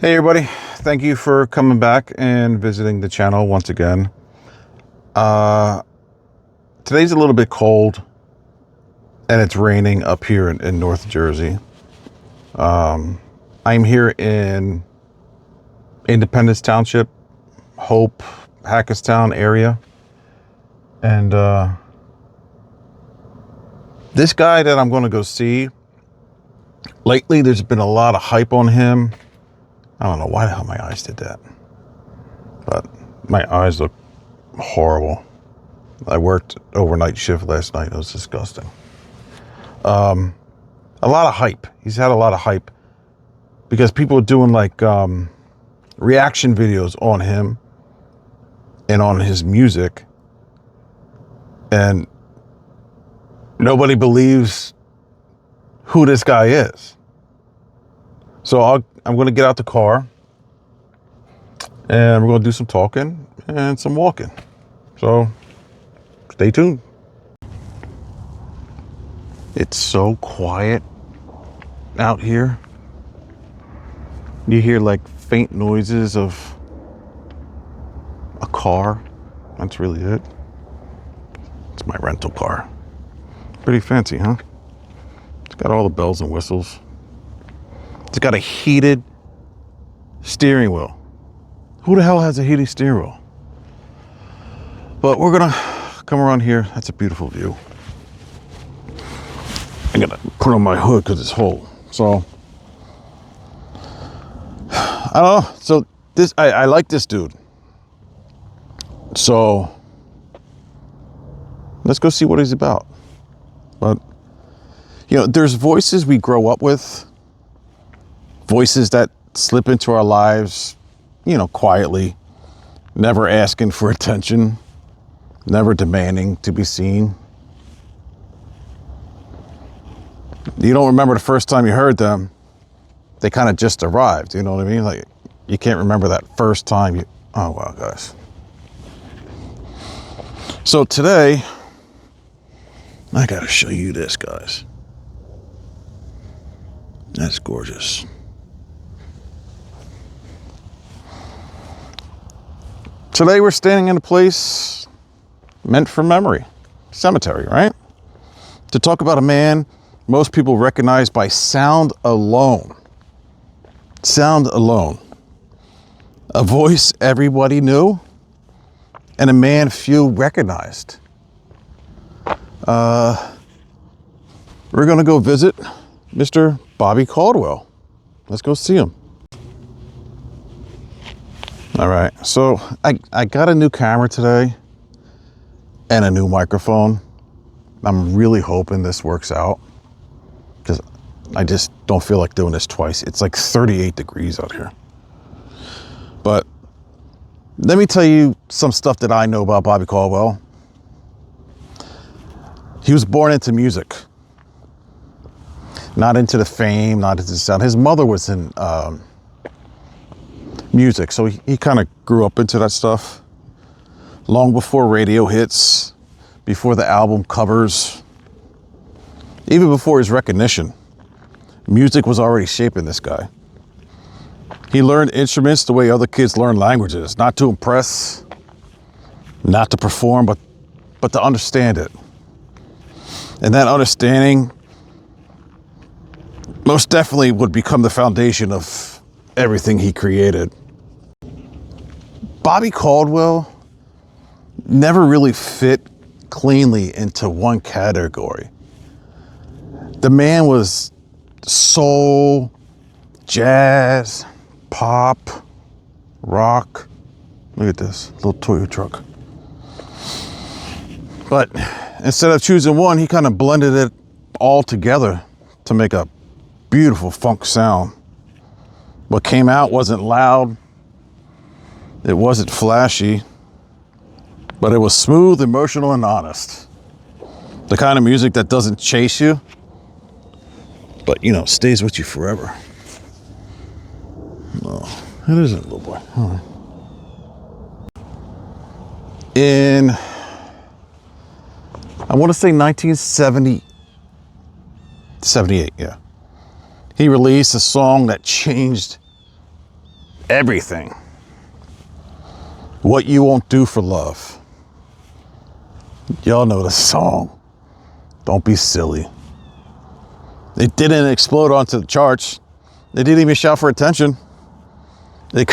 Hey everybody, thank you for coming back and visiting the channel once again. Today's a little bit cold and it's raining up here in North Jersey. I'm here in Independence Township, Hope, Hackettstown area. And this guy that I'm going to go see, lately there's been a lot of hype on him. I don't know why the hell my eyes did that, but my eyes look horrible. I worked overnight shift last night. It was disgusting. A lot of hype. He's had a lot of hype because people are doing like reaction videos on him and on his music, and nobody believes who this guy is. So I'm going to get out the car and we're going to do some talking and some walking. So stay tuned. It's so quiet out here. You hear like faint noises of a car. That's really it. It's my rental car. Pretty fancy, huh? It's got all the bells and whistles. It's got a heated steering wheel. Who the hell has a heated steering wheel? But we're gonna come around here. That's a beautiful view. I'm gonna put on my hood because it's whole. So I don't know. So this I like this dude. So let's go see what he's about. But you know, there's voices we grow up with. Voices that slip into our lives, you know, quietly, never asking for attention, never demanding to be seen. You don't remember the first time you heard them. They kind of just arrived, you know what I mean? Like, you can't remember that first time you, oh wow, guys. So today, I gotta show you this, guys. That's gorgeous. Today we're standing in a place meant for memory, cemetery, right? To talk about a man most people recognize by sound alone. Sound alone. A voice everybody knew, and a man few recognized. We're gonna go visit Mr. Bobby Caldwell. Let's go see him. All right, so I got a new camera today and a new microphone. I'm really hoping this works out because I just don't feel like doing this twice. It's like 38 degrees out here. But let me tell you some stuff that I know about Bobby Caldwell. He was born into music, not into the fame, not into the sound. His mother was in music, so he kind of grew up into that stuff long before radio hits, before the album covers, even before his recognition. Music was already shaping this guy. He learned instruments the way other kids learn languages, not to impress, not to perform, but to understand it. And that understanding most definitely would become the foundation of everything he created. Bobby Caldwell never really fit cleanly into one category. The man was soul, jazz, pop, rock. Look at this little Toyota truck. But instead of choosing one, he kind of blended it all together to make a beautiful funk sound. What came out wasn't loud. It wasn't flashy, but it was smooth, emotional, and honest. The kind of music that doesn't chase you, but, you know, stays with you forever. Oh, it isn't, little boy. All right. In, I want to say 1978, yeah. He released a song that changed everything. What You Won't Do for Love. Y'all know the song. Don't be silly. It didn't explode onto the charts. They didn't even shout for attention. It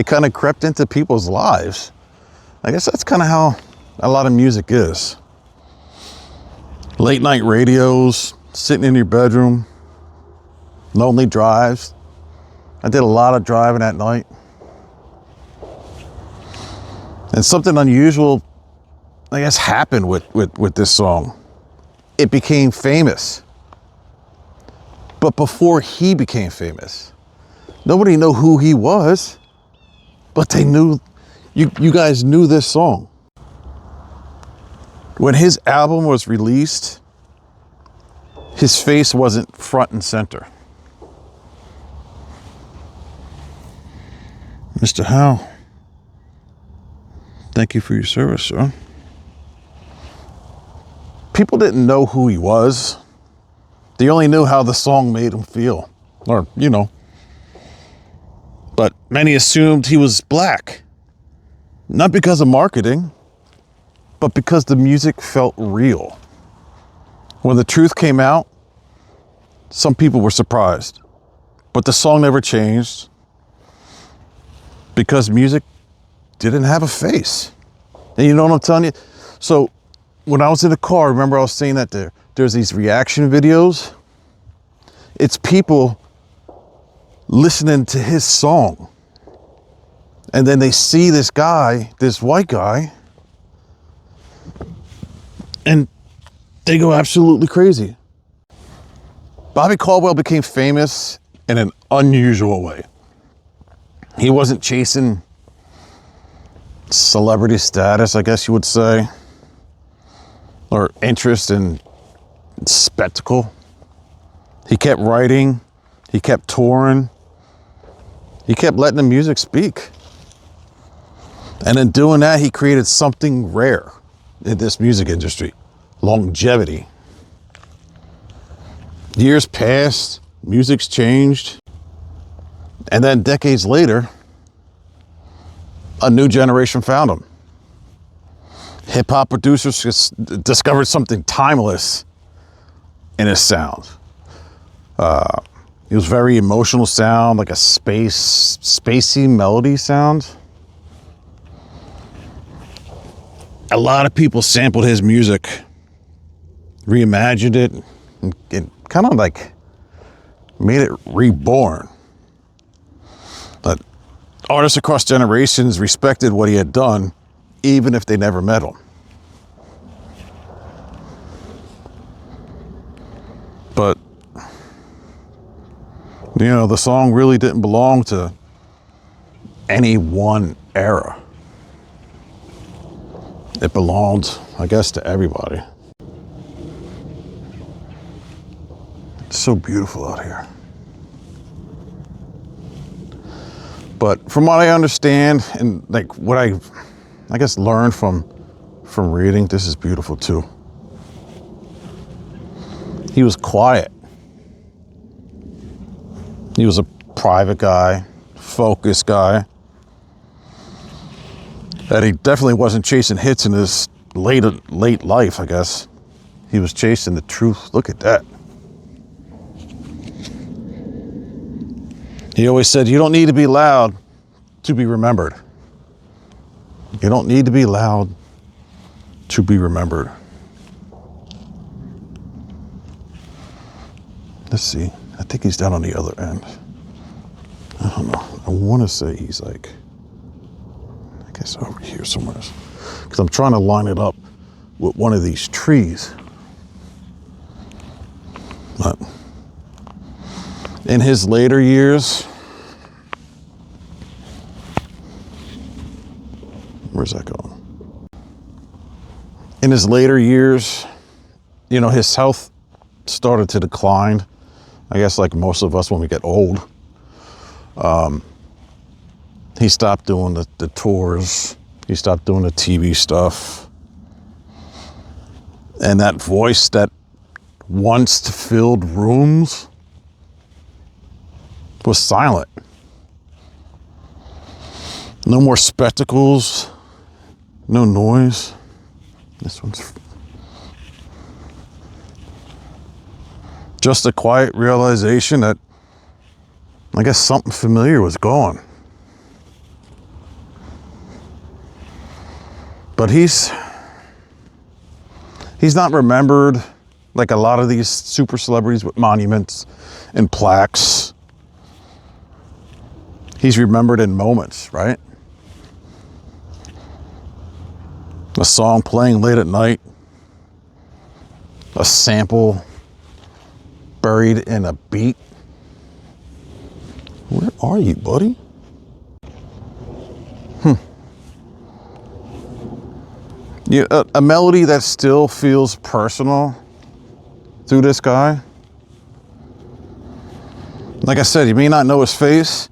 kind of crept into people's lives. I guess that's kind of how a lot of music is. Late night radios, sitting in your bedroom, lonely drives. I did a lot of driving at night. And something unusual, I guess, happened with this song. It became famous. But before he became famous, nobody knew who he was, but they knew, you guys knew this song. When his album was released, his face wasn't front and center. Mr. Howe, thank you for your service, sir. People didn't know who he was. They only knew how the song made him feel, or, But many assumed he was black. Not because of marketing, but because the music felt real. When the truth came out, some people were surprised. But the song never changed because music didn't have a face. And you know what I'm telling you? So when I was in the car, remember I was saying that there's these reaction videos. It's people listening to his song. And then they see this guy, this white guy, and they go absolutely crazy. Bobby Caldwell became famous in an unusual way. He wasn't chasing celebrity status, I guess you would say, or interest in spectacle. He kept writing, he kept touring, he kept letting the music speak. And in doing that, he created something rare in this music industry: longevity. Years passed, music's changed, and then decades later, a new generation found him. Hip-hop producers just discovered something timeless in his sound. It was very emotional sound, like a spacey melody sound. A lot of people sampled his music, reimagined it, and kind of like made it reborn. But artists across generations respected what he had done, even if they never met him. But, the song really didn't belong to any one era. It belonged, I guess, to everybody. It's so beautiful out here. But from what I understand, and like what I guess learned from reading, this is beautiful too. He was quiet. He was a private guy, focused guy. That he definitely wasn't chasing hits in his late life, I guess. He was chasing the truth. Look at that. He always said, you don't need to be loud to be remembered. You don't need to be loud to be remembered. Let's see. I think he's down on the other end. I don't know. I want to say he's like, I guess over here somewhere. Because I'm trying to line it up with one of these trees. But in his later years, where's that going? In his later years, his health started to decline. I guess like most of us when we get old. He stopped doing the tours. He stopped doing the TV stuff. And that voice that once filled rooms was silent. No more spectacles. No noise. This one's just a quiet realization that I guess something familiar was gone. But he's not remembered like a lot of these super celebrities with monuments and plaques. He's remembered in moments, right? A song playing late at night, a sample buried in a beat. Where are you, buddy? Yeah, a melody that still feels personal through this guy. Like I said, you may not know his face,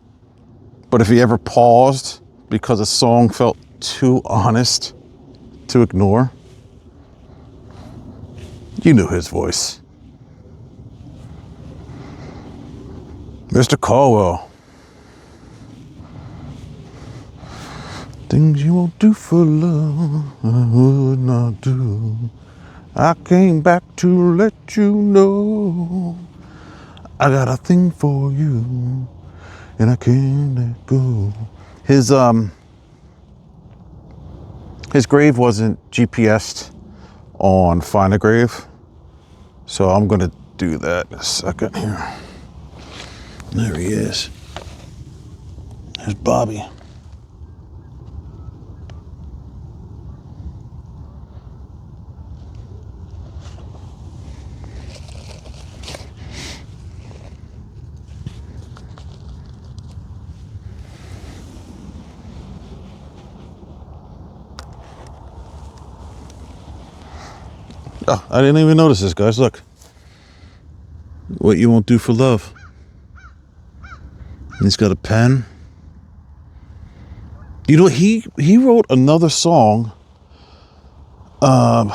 but if he ever paused because a song felt too honest to ignore, you knew his voice. Mr. Caldwell. Things you won't do for love, I would not do. I came back to let you know I got a thing for you, and I can't let go. His grave wasn't GPSed on Find a Grave, so I'm gonna do that in a second here. There he is. There's Bobby. Oh, I didn't even notice this, guys. Look. What you won't do for love. He's got a pen. You know, he wrote another song. It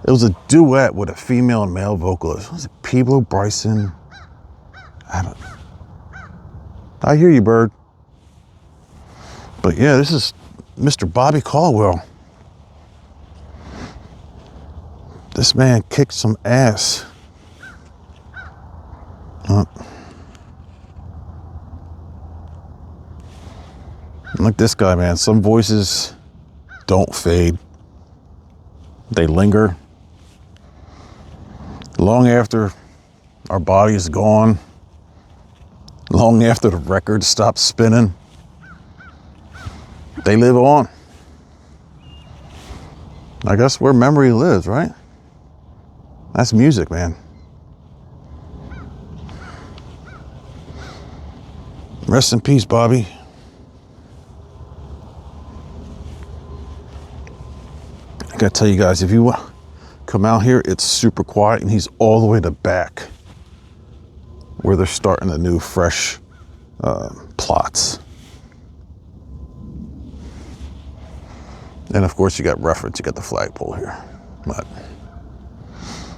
was a duet with a female and male vocalist. Was it Pablo Bryson? I hear you, bird. But yeah, this is Mr. Bobby Caldwell. This man kicked some ass. Like this guy, man. Some voices don't fade. They linger. Long after our body is gone. Long after the record stops spinning. They live on. I guess where memory lives, right? That's music, man. Rest in peace, Bobby. I gotta tell you guys, if you come out here, it's super quiet, and he's all the way to the back where they're starting the new, fresh plots. And of course, you got reference, you got the flagpole here. But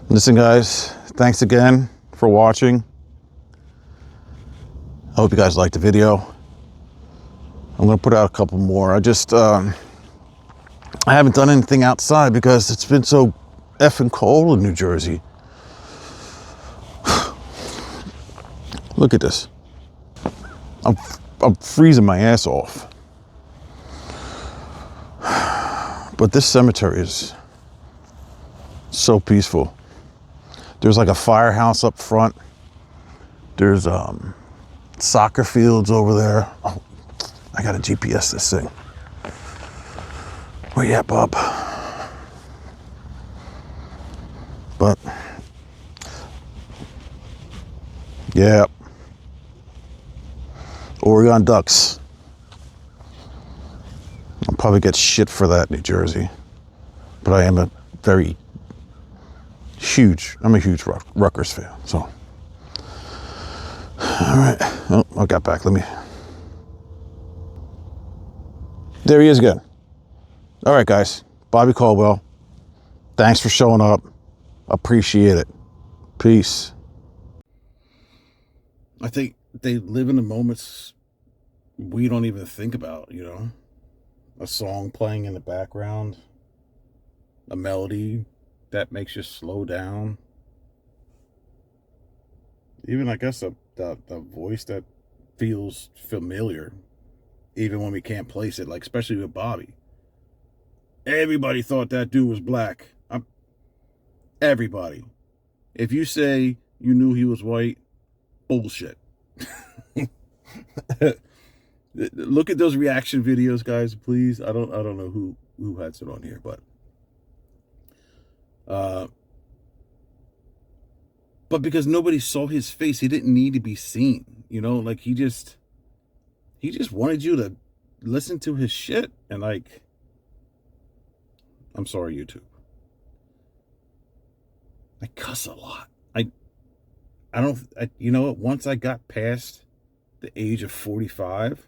listen, guys, thanks again for watching. I hope you guys liked the video. I'm gonna put out a couple more. I haven't done anything outside because it's been so effing cold in New Jersey. Look at this. I'm freezing my ass off. But this cemetery is so peaceful. There's like a firehouse up front. There's soccer fields over there. Oh, I gotta GPS this thing. Where you at, Bob? But yeah, Oregon Ducks. I'll probably get shit for that, New Jersey. But I am a huge Rutgers fan, so. All right, oh, I got back, there he is again. All right, guys, Bobby Caldwell, thanks for showing up. Appreciate it. Peace. I think they live in the moments we don't even think about, a song playing in the background, a melody that makes you slow down. Even, I guess, the voice that feels familiar, even when we can't place it, like especially with Bobby. Everybody thought that dude was black. Everybody. If you say you knew he was white, bullshit. Look at those reaction videos, guys, please. I don't know who has it on here, but because nobody saw his face, he didn't need to be seen. Like he just wanted you to listen to his shit. And like, I'm sorry, YouTube. I cuss a lot. I don't, you know what? Once I got past the age of 45,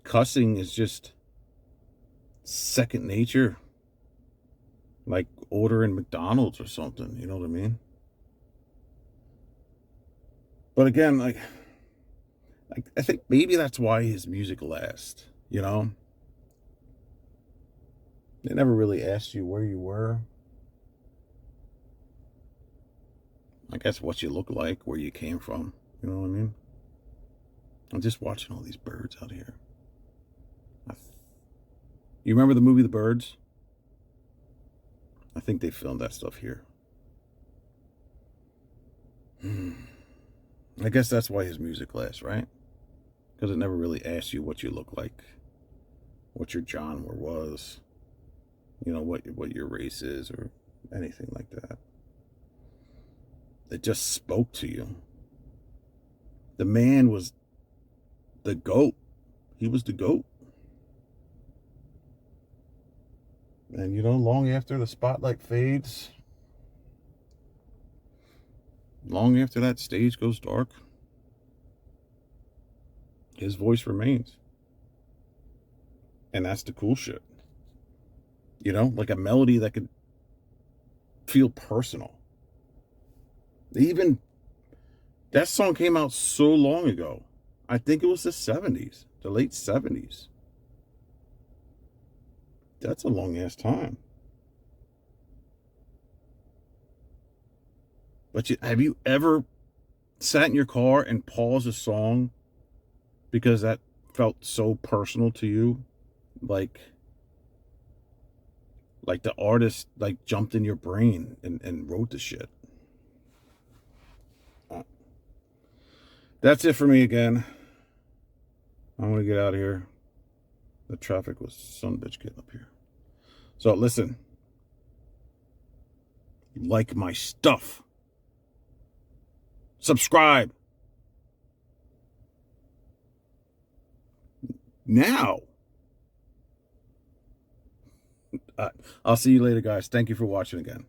cussing is just second nature. Like ordering McDonald's or something, you know what I mean? But again, like I think maybe that's why his music lasts, They never really asked you where you were. I guess what you look like, where you came from, you know what I mean? I'm just watching all these birds out here. You remember the movie The Birds? I think they filmed that stuff here. I guess that's why his music lasts, right? Because it never really asked you what you look like, what your genre was, what your race is, or anything like that. It just spoke to you. The man was the GOAT. He was the GOAT. And long after the spotlight fades, long after that stage goes dark, his voice remains. And that's the cool shit. Like a melody that could feel personal. Even that song came out so long ago. I think it was the 70s, the late 70s. That's a long ass time. But have you ever sat in your car and paused a song because that felt so personal to you? Like the artist jumped in your brain and wrote the shit. That's it for me again. I'm gonna get out of here. The traffic was some bitch getting up here. So listen, like my stuff, subscribe now. I'll see you later, guys. Thank you for watching again.